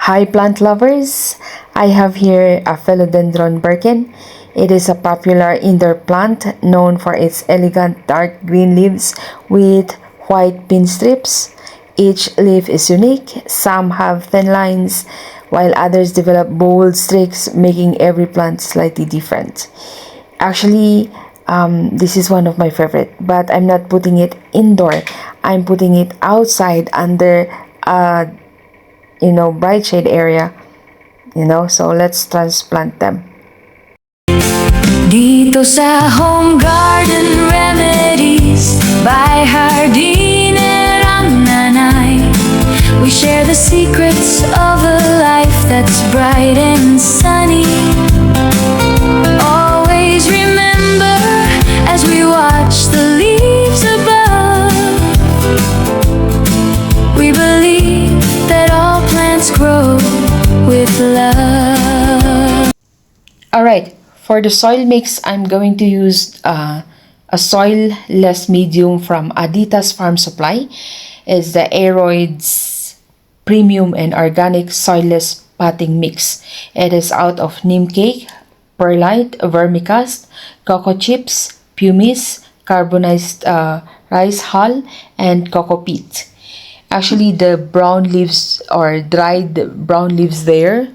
Hi plant lovers, I have here a Philodendron Birkin. It is a popular indoor plant known for its elegant dark green leaves with white pin strips. Each leaf is unique, some have thin lines, while others develop bold streaks, making every plant slightly different. Actually, this is one of my favorite, but I'm not putting it indoor. I'm putting it outside under a bright shade area, so let's transplant them. Dito sa Home Garden Remedies by Hardin and Nanay, we share the secrets of a life that's bright and sunny. Always remember as we watch the leaves above, we believe that all plants grow with love. Alright, for the soil mix, I'm going to use a soilless medium from Adithas Farm Supply. It's the Aroids Premium and Organic Soilless Potting Mix. It is out of neem cake, perlite, vermicast, cocoa chips, pumice, carbonized rice hull, and cocoa peat. Actually, the brown leaves or dried brown leaves there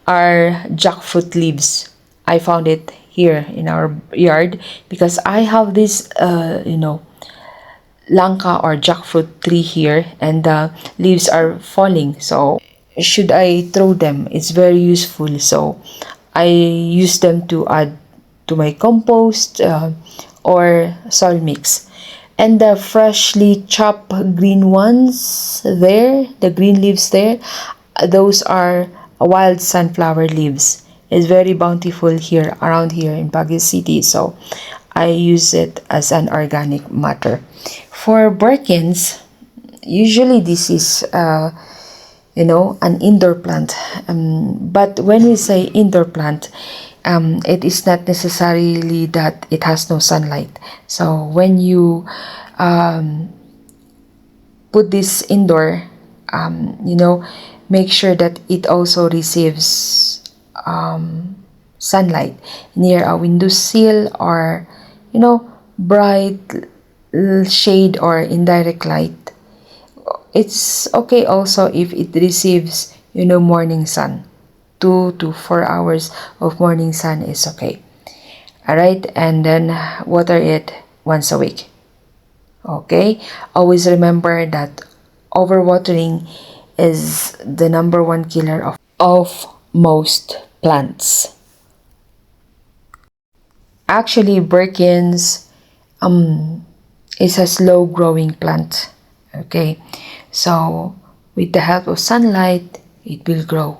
are jackfruit leaves. I found it here in our yard because I have this langka or jackfruit tree here, and the leaves are falling, so should I throw them? It's very useful, so I use them to add to my compost or soil mix. And the freshly chopped green ones there, the green leaves there, those are wild sunflower leaves. It's very bountiful here around here in Baguio City, so I use it as an organic matter. For Birkins, usually this is an indoor plant, but when we say indoor plant, it is not necessarily that it has no sunlight. So when you put this indoor, make sure that it also receives sunlight near a windowsill or bright shade or indirect light. It's okay also if it receives morning sun. 2 to 4 hours of morning sun is okay. Alright, and then water it once a week. Okay, always remember that overwatering is the number one killer of most plants. Actually, Birkins is a slow growing plant. Okay, so with the help of sunlight, it will grow.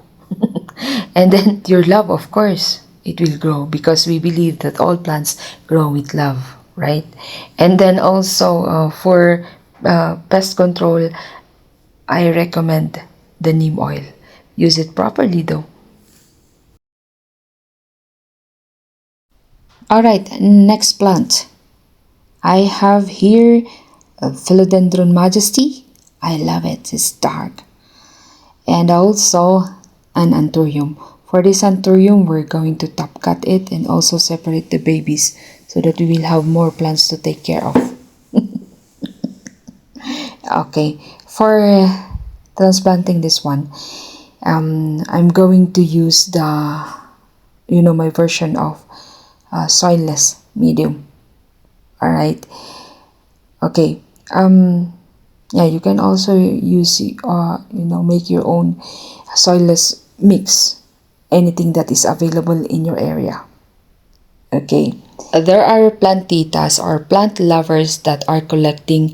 And then your love, of course, it will grow, because we believe that all plants grow with love, right? And then also for pest control, I recommend the neem oil. Use it properly though. Alright, next plant. I have here a Philodendron Majesty. I love it, it's dark. And also an Anthurium. For this Anthurium, we're going to top cut it and also separate the babies so that we will have more plants to take care of. Okay, for transplanting this one, I'm going to use my version of soilless medium. Alright, okay, you can also use make your own soilless mix, anything that is available in your area. Okay, there are plantitas or plant lovers that are collecting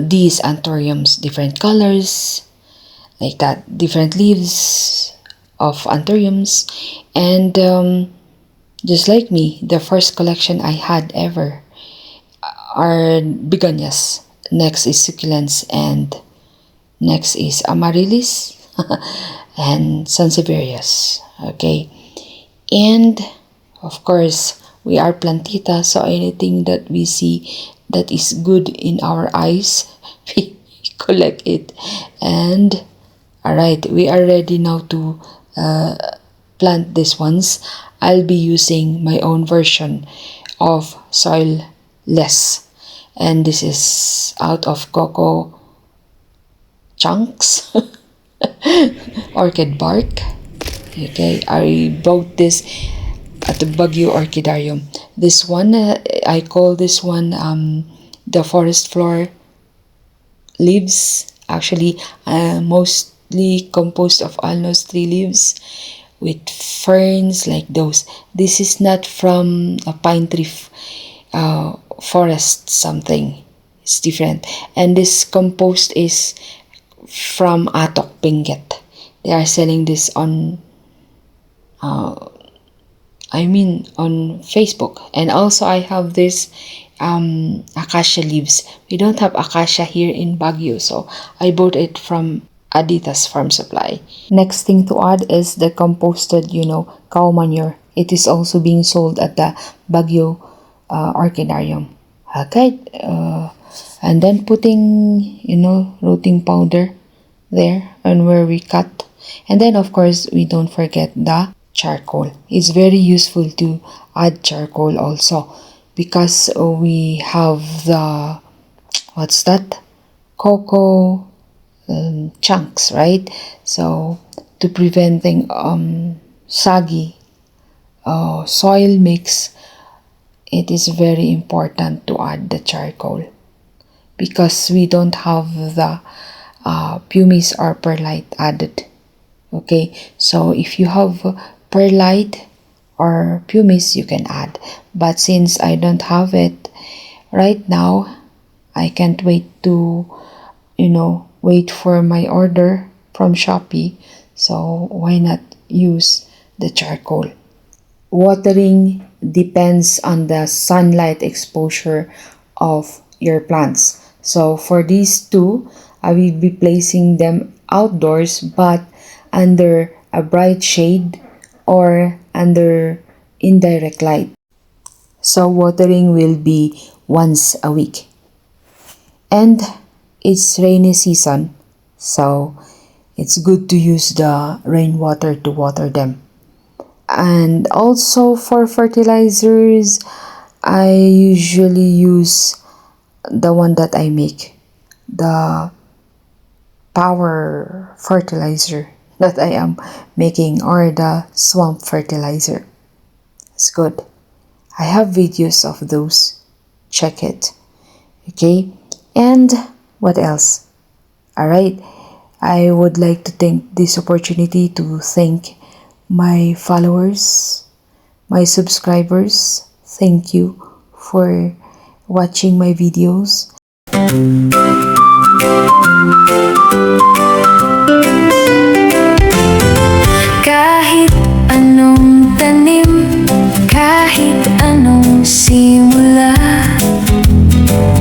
these anthuriums, different colors like that, different leaves of anthuriums, and just like me, the first collection I had ever are begonias. Next is succulents, and next is amaryllis and sansevierias. Okay, and of course we are plantita, so anything that we see that is good in our eyes, we collect it and Alright, we are ready now to plant these ones. I'll be using my own version of Soilless, and this is out of cocoa chunks, orchid bark. Okay, I bought this at the Baguio Orchidarium. This one, I call this one the forest floor leaves. Actually, mostly composed of almost 3 leaves with ferns like those. This is not from a pine tree forest something. It's different. And this compost is from Atok Benguet. They are selling this on on Facebook. And also I have this acacia leaves. We don't have acacia here in Baguio, so I bought it from Adithas Farm Supply. Next thing to add is the composted, cow manure. It is also being sold at the Baguio Orchidarium. Okay, and then putting, rooting powder there and where we cut. And then of course we don't forget the charcoal. It's very useful to add charcoal also because we have the, what's that? Cocoa chunks, right? So to preventing saggy soil mix, it is very important to add the charcoal because we don't have the pumice or perlite added. Okay, so if you have perlite or pumice, you can add, but since I don't have it right now, I can't wait to wait for my order from Shopee, so why not use the charcoal. Watering depends on the sunlight exposure of your plants. So for these two, I will be placing them outdoors but under a bright shade or under indirect light. So watering will be once a week. And it's rainy season, so it's good to use the rainwater to water them. And also for fertilizers, I usually use the one that I make, the power fertilizer that I am making, or the swamp fertilizer. It's good. I have videos of those. Check it. Okay? And what else? Alright, I would like to take this opportunity to thank my followers, my subscribers. Thank you for watching my videos. Kahit anong tanim, kahit anong simula,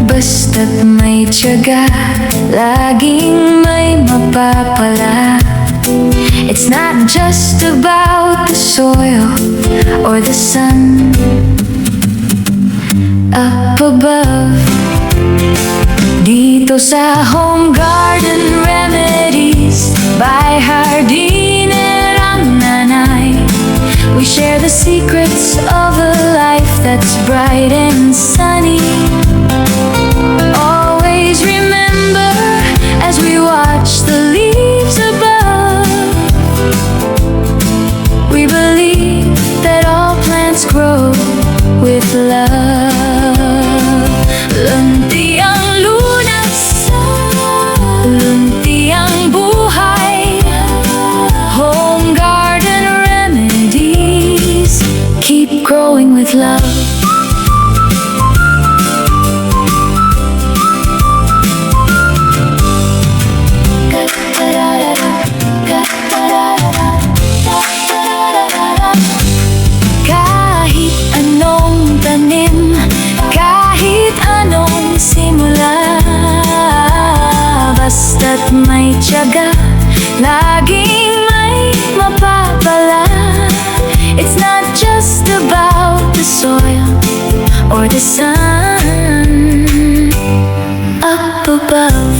basta't may tiyaga, laging may mapapala. It's not just about the soil or the sun up above. Dito sa Home Garden Remedies by Hardin and Nanay, we share the secrets of a life that's bright and sunny. Always remember as we watch the leaves above, we believe that all plants grow with love. Lunti ang lunas, lunti ang buhay. Home Garden Remedies, keep growing with love. Basta't may tiyaga, laging may mapapala. It's not just about the soil or the sun up above.